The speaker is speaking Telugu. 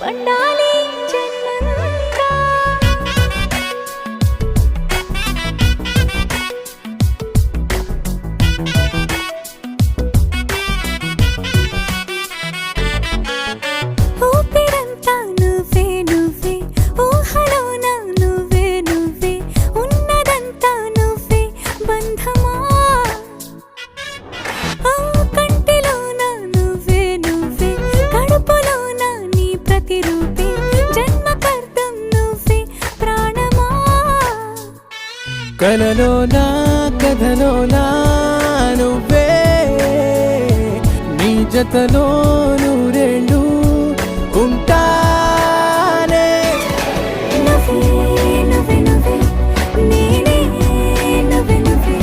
పండాలి జన్మంతా. ఊపిరంతా నువ్వే నువ్వే, ఊహలోన నువ్వే నువ్వే, ఉన్నదంతా నువ్వే బంధమా. కంటిలోన నువ్వే నువ్వే, కడుపులోన నీ ప్రతిరూపే, జన్మకర్తం నువ్వే ప్రాణమా. కలలోనా కథలోనా నువ్వే, నీ జతలో నూరెండు